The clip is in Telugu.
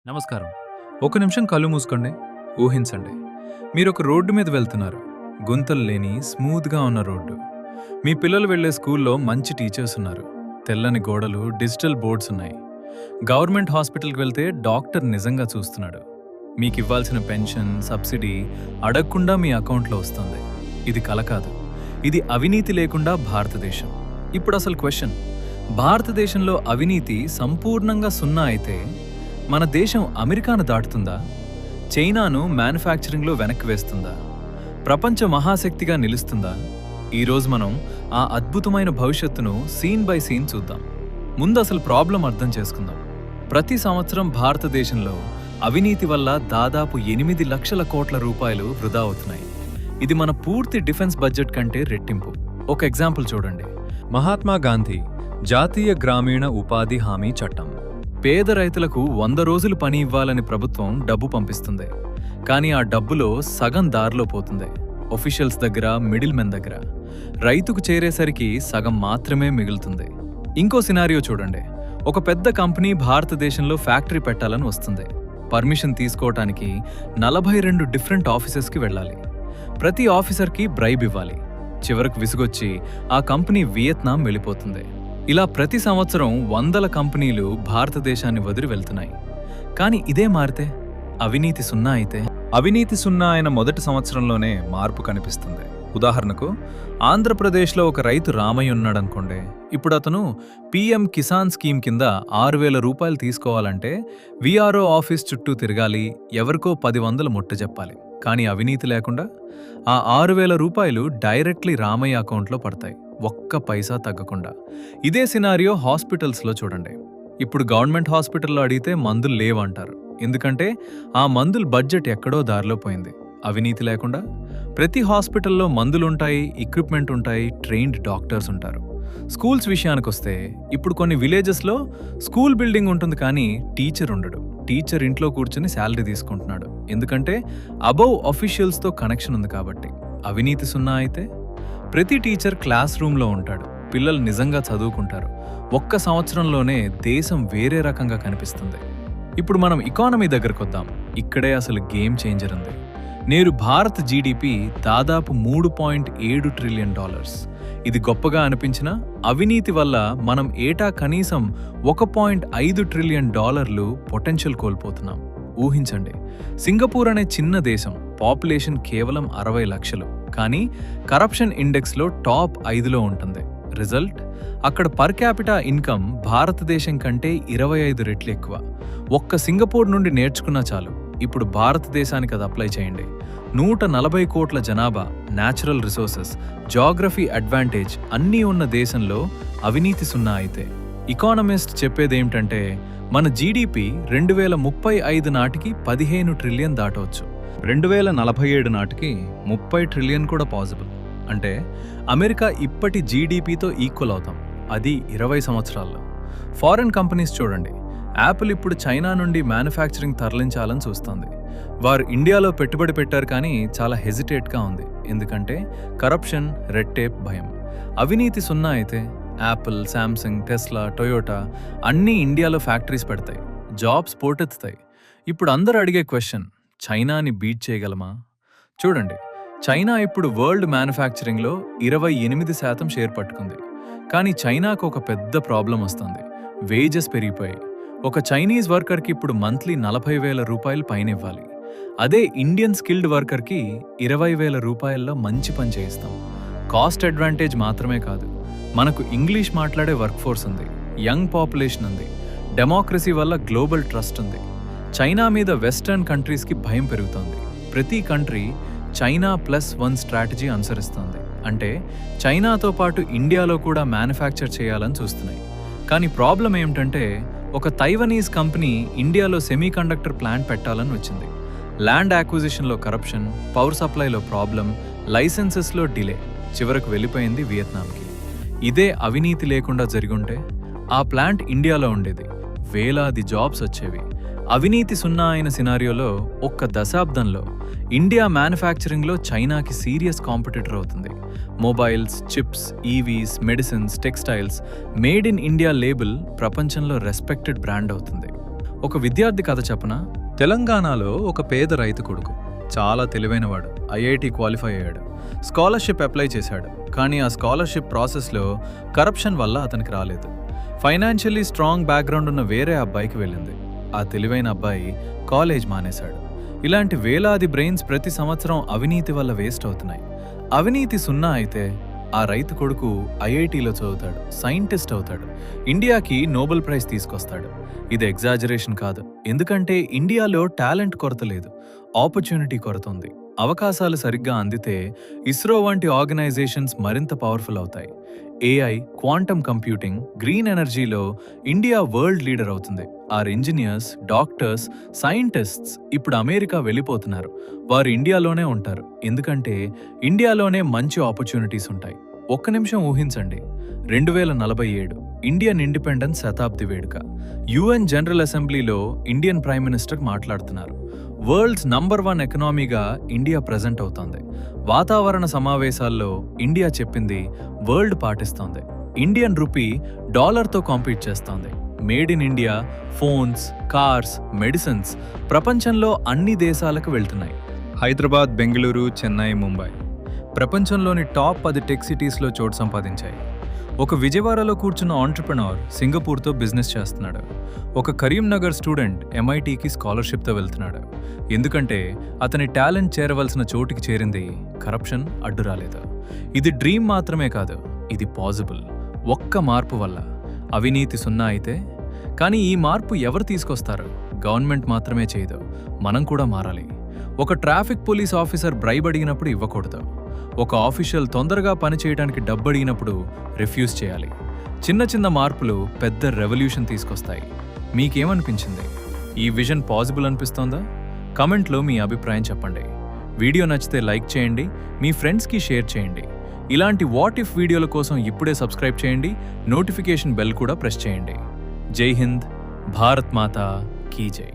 నమస్కారం. ఒక నిమిషం కళ్ళు మూసుకోండి. ఊహించండి, మీరొక రోడ్డు మీద వెళ్తున్నారు. గుంతలు లేని స్మూత్గా ఉన్న రోడ్డు. మీ పిల్లలు వెళ్లే స్కూల్లో మంచి టీచర్స్ ఉన్నారు. తెల్లని గోడలు, డిజిటల్ బోర్డ్స్ ఉన్నాయి. గవర్నమెంట్ హాస్పిటల్కి వెళ్తే డాక్టర్ నిజంగా చూస్తున్నాడు. మీకు ఇవ్వాల్సిన పెన్షన్, సబ్సిడీ అడగకుండా మీ అకౌంట్లో వస్తుంది. ఇది కల కాదు, ఇది అవినీతి లేకుండా భారతదేశం. ఇప్పుడు అసలు క్వశ్చన్, భారతదేశంలో అవినీతి సంపూర్ణంగా సున్నా అయితే మన దేశం అమెరికాను దాటుతుందా? చైనాను మ్యానుఫ్యాక్చరింగ్లో వెనక్కి వేస్తుందా? ప్రపంచ మహాశక్తిగా నిలుస్తుందా? ఈరోజు మనం ఆ అద్భుతమైన భవిష్యత్తును సీన్ బై సీన్ చూద్దాం. ముందు అసలు ప్రాబ్లం అర్థం చేసుకుందాం. ప్రతి సంవత్సరం భారతదేశంలో అవినీతి వల్ల దాదాపు 8 లక్షల కోట్ల రూపాయలు వృధా అవుతున్నాయి. ఇది మన పూర్తి డిఫెన్స్ బడ్జెట్ కంటే రెట్టింపు. ఒక ఎగ్జాంపుల్ చూడండి. మహాత్మా గాంధీ జాతీయ గ్రామీణ ఉపాధి హామీ చట్టం. పేద రైతులకు 100 రోజులు పని ఇవ్వాలని ప్రభుత్వం డబ్బు పంపిస్తుంది. కానీ ఆ డబ్బులో సగం దారిలో పోతుంది. ఒఫీషియల్స్ దగ్గర, మిడిల్ మెన్ దగ్గర. రైతుకు చేరేసరికి సగం మాత్రమే మిగులుతుంది. ఇంకో సినారియో చూడండి. ఒక పెద్ద కంపెనీ భారతదేశంలో ఫ్యాక్టరీ పెట్టాలని వస్తుంది. పర్మిషన్ తీసుకోవటానికి 42 డిఫరెంట్ ఆఫీసెస్కి వెళ్ళాలి. ప్రతి ఆఫీసర్కి బ్రైబ్ ఇవ్వాలి. చివరకు విసుగొచ్చి ఆ కంపెనీ వియత్నాం వెళ్ళిపోతుంది. ఇలా ప్రతి సంవత్సరం 100 కంపెనీలు భారతదేశాన్ని వదిలి వెళ్తున్నాయి. కానీ ఇదే మారితే, అవినీతి సున్నా అయితే? అవినీతి సున్నా అయిన మొదటి సంవత్సరంలోనే మార్పు కనిపిస్తుంది. ఉదాహరణకు, ఆంధ్రప్రదేశ్లో ఒక రైతు రామయ్య ఉన్నాడనుకోండి. ఇప్పుడు అతను పీఎం కిసాన్ స్కీమ్ కింద 6,000 రూపాయలు తీసుకోవాలంటే విఆర్ఓ ఆఫీస్ చుట్టూ తిరగాలి, ఎవరికో 10 ముట్ట చెప్పాలి. కానీ అవినీతి లేకుండా ఆ 6,000 రూపాయలు డైరెక్ట్లీ రామయ్య అకౌంట్లో పడతాయి, ఒక్క పైసా తగ్గకుండా. ఇదే సినారియో హాస్పిటల్స్లో చూడండి. ఇప్పుడు గవర్నమెంట్ హాస్పిటల్లో అడిగితే మందులు లేవంటారు. ఎందుకంటే ఆ మందుల బడ్జెట్ ఎక్కడో దారిలో పోయింది. అవినీతి లేకుండా ప్రతి హాస్పిటల్లో మందులుంటాయి, ఎక్విప్మెంట్ ఉంటాయి, ట్రైన్డ్ డాక్టర్స్ ఉంటారు. స్కూల్స్ విషయానికొస్తే ఇప్పుడు కొన్ని విలేజెస్లో స్కూల్ బిల్డింగ్ ఉంటుంది, కానీ టీచర్ ఉండడు. టీచర్ ఇంట్లో కూర్చుని శాలరీ తీసుకుంటున్నాడు. ఎందుకంటే అబౌవ్ అఫీషియల్స్తో కనెక్షన్ ఉంది కాబట్టి. అవినీతి సున్నా అయితే? ప్రతి టీచర్ క్లాస్ రూమ్లో ఉంటాడు. పిల్లలు నిజంగా చదువుకుంటారు. ఒక్క సంవత్సరంలోనే దేశం వేరే రకంగా కనిపిస్తుంది. ఇప్పుడు మనం ఎకానమీ దగ్గరకు వద్దాం. ఇక్కడే అసలు గేమ్ చేంజర్ ఉంది. నేడు భారత్ జీడిపి దాదాపు $3.7 ట్రిలియన్. ఇది గొప్పగా అనిపించినా అవినీతి వల్ల మనం ఏటా కనీసం $1.5 ట్రిలియన్ పొటెన్షియల్ కోల్పోతున్నాం. ఊహించండి, సింగపూర్ అనే చిన్న దేశం, పాపులేషన్ కేవలం 60 లక్షలు, కానీ కరప్షన్ ఇండెక్స్లో టాప్ 5లో ఉంటుంది. రిజల్ట్, అక్కడ పర్ క్యాపిటా ఇన్కమ్ భారతదేశం కంటే 25 రెట్లు ఎక్కువ. ఒక్క సింగపూర్ నుండి నేర్చుకున్నా చాలు. ఇప్పుడు భారతదేశానికి అది అప్లై చేయండి. 140 కోట్ల జనాభా, న్యాచురల్ రిసోర్సెస్, జాగ్రఫీ అడ్వాంటేజ్ అన్నీ ఉన్న దేశంలో అవినీతి సున్నా అయితే? ఎకానమిస్ట్ చెప్పేదేమిటంటే మన జీడిపి 2035 నాటికి 15 ట్రిలియన్ దాటవచ్చు. 2047 నాటికి 30 ట్రిలియన్ కూడా పాసిబుల్. అంటే అమెరికా ఇప్పటి జీడిపితో ఈక్వల్ అవుతాం. అది 20 సంవత్సరాల్లో. ఫారెన్ కంపెనీస్ చూడండి. యాపిల్ ఇప్పుడు చైనా నుండి మ్యానుఫ్యాక్చరింగ్ తరలించాలని చూస్తోంది. వారు ఇండియాలో పెట్టుబడి పెట్టారు, కానీ చాలా హెజిటేట్గా ఉంది. ఎందుకంటే కరప్షన్, రెడ్ టేప్, భయం. అవినీతి సున్నా అయితే యాపిల్, శాంసంగ్, టెస్లా, టొయోటా అన్నీ ఇండియాలో ఫ్యాక్టరీస్ పెడతాయి, జాబ్స్ పోటెత్తుతాయి. ఇప్పుడు అందరూ అడిగే క్వశ్చన్, చైనాని బీట్ చేయగలమా? చూడండి, చైనా ఇప్పుడు వరల్డ్ మ్యానుఫ్యాక్చరింగ్లో 28% షేర్ పట్టుకుంది. కానీ చైనాకు ఒక పెద్ద ప్రాబ్లం వస్తుంది. వేజెస్ పెరిగిపోయాయి. ఒక చైనీస్ వర్కర్కి ఇప్పుడు మంత్లీ 40,000 రూపాయలు పైన ఇవ్వాలి. అదే ఇండియన్ స్కిల్డ్ వర్కర్కి 20,000 రూపాయల్లో మంచి పని చేయిస్తాం. కాస్ట్ అడ్వాంటేజ్ మాత్రమే కాదు, మనకు ఇంగ్లీష్ మాట్లాడే వర్క్ ఫోర్స్ ఉంది, యంగ్ పాపులేషన్ ఉంది, డెమోక్రసీ వల్ల గ్లోబల్ ట్రస్ట్ ఉంది. చైనా మీద వెస్టర్న్ కంట్రీస్కి భయం పెరుగుతోంది. ప్రతి కంట్రీ చైనా +1 స్ట్రాటజీ అనుసరిస్తోంది. అంటే చైనాతో పాటు ఇండియాలో కూడా మ్యానుఫ్యాక్చర్ చేయాలని చూస్తున్నాయి. కానీ ప్రాబ్లం ఏమిటంటే, ఒక తైవనీస్ కంపెనీ ఇండియాలో సెమీకండక్టర్ ప్లాంట్ పెట్టాలని వచ్చింది. ల్యాండ్ యాక్విజిషన్లో కరప్షన్, పవర్ సప్లైలో ప్రాబ్లం, లైసెన్సెస్లో డిలే, చివరకు వెళ్ళిపోయింది వియత్నాంకి. ఇదే అవినీతి లేకుండా జరిగుంటే ఆ ప్లాంట్ ఇండియాలో ఉండేది, వేలాది జాబ్స్ వచ్చేవి. అవినీతి సున్నా అయిన సినారియోలో ఒక్క దశాబ్దంలో ఇండియా మ్యానుఫ్యాక్చరింగ్లో చైనాకి సీరియస్ కాంపిటీటర్ అవుతుంది. Mobiles, chips, EVs, medicines, textiles, made in India label ప్రపంచంలో రెస్పెక్టెడ్ బ్రాండ్ అవుతుంది. ఒక విద్యార్థి కథ చెప్పనా? తెలంగాణలో ఒక పేద రైతు కొడుకు చాలా తెలివైనవాడు. ఐఐటి క్వాలిఫై అయ్యాడు. స్కాలర్షిప్ అప్లై చేశాడు. కానీ ఆ స్కాలర్షిప్ ప్రాసెస్లో కరప్షన్ వల్ల అతనికి రాలేదు. ఫైనాన్షియల్లీ స్ట్రాంగ్ బ్యాక్గ్రౌండ్ ఉన్న వేరే అబ్బాయికి వెళ్ళింది. ఆ తెలివైన అబ్బాయి కాలేజ్ మానేశాడు. ఇలాంటి వేలాది బ్రెయిన్స్ ప్రతి సంవత్సరం అవినీతి వల్ల వేస్ట్ అవుతున్నాయి. అవినీతి సున్నా అయితే ఆ రైతు కొడుకు ఐఐటీలో చదువుతాడు, సైంటిస్ట్ అవుతాడు, ఇండియాకి నోబెల్ ప్రైజ్ తీసుకొస్తాడు. ఇది ఎగ్జాజరేషన్ కాదు. ఎందుకంటే ఇండియాలో టాలెంట్ కొరత లేదు, ఆపర్చునిటీ కొరత ఉంది. అవకాశాలు సరిగ్గా అందితే ఇస్రో వంటి ఆర్గనైజేషన్స్ మరింత పవర్ఫుల్ అవుతాయి. ఏఐ, క్వాంటమ్ కంప్యూటింగ్, గ్రీన్ ఎనర్జీలో ఇండియా వరల్డ్ లీడర్ అవుతుంది. ఆర్ ఇంజనీర్స్, డాక్టర్స్, సైంటిస్ట్స్ ఇప్పుడు అమెరికా వెళ్ళిపోతున్నారు. వారు ఇండియాలోనే ఉంటారు. ఎందుకంటే ఇండియాలోనే మంచి ఆపర్చునిటీస్ ఉంటాయి. ఒక్క నిమిషం ఊహించండి. 2047 ఇండియన్ ఇండిపెండెన్స్ శతాబ్ది వేడుక. యుఎన్ జనరల్ అసెంబ్లీలో ఇండియన్ ప్రైమ్ మినిస్టర్ మాట్లాడుతున్నారు. వరల్డ్స్ నంబర్ 1 ఎకనామీగా ఇండియా ప్రెజెంట్ అవుతోంది. వాతావరణ సమావేశాల్లో ఇండియా చెప్పింది వరల్డ్ పాటిస్తోంది. ఇండియన్ రూపీ డాలర్తో కాంపీట్ చేస్తోంది. Made in India phones, cars, medicines ప్రపంచంలో అన్ని దేశాలకు వెళ్తున్నాయి. హైదరాబాద్, బెంగళూరు, చెన్నై, ముంబై ప్రపంచంలోని టాప్ 10 టెక్ సిటీస్లో చోటు సంపాదించాయి. ఒక విజయవాడలో కూర్చున్న ఆంట్రప్రెనర్ సింగపూర్తో బిజినెస్ చేస్తున్నాడు. ఒక కరీంనగర్ స్టూడెంట్ ఎంఐటీకి స్కాలర్షిప్తో వెళ్తున్నాడు. ఎందుకంటే అతని టాలెంట్ చేరవలసిన చోటికి చేరింది, కరప్షన్ అడ్డు రాలేదు. ఇది డ్రీమ్ మాత్రమే కాదు, ఇది పాసిబుల్. ఒక్క మార్పు వల్ల. అవినీతి సున్నా అయితే, కానీ ఈ మార్పు ఎవరు తీసుకొస్తారు? గవర్నమెంట్ మాత్రమే చేయదు, మనం కూడా మారాలి. ఒక ట్రాఫిక్ పోలీస్ ఆఫీసర్ బ్రైబ్ అడిగినప్పుడు ఇవ్వకూడదు. ఒక ఆఫీషియల్ తొందరగా పని చేయడానికి డబ్బు అడిగినప్పుడు రిఫ్యూజ్ చేయాలి. చిన్న చిన్న మార్పులు పెద్ద రెవల్యూషన్ తీసుకొస్తాయి. మీకేమనిపించింది? ఈ విజన్ పాసిబుల్ అనిపిస్తోందా? కమెంట్లో మీ అభిప్రాయం చెప్పండి. వీడియో నచ్చితే లైక్ చేయండి, మీ ఫ్రెండ్స్కి షేర్ చేయండి. ఇలాంటి వాట్ ఇఫ్ వీడియోల కోసం ఇప్పుడే సబ్స్క్రైబ్ చేయండి, నోటిఫికేషన్ బెల్ కూడా ప్రెస్ చేయండి. జై హింద్, భారత్ మాతా కీ జై.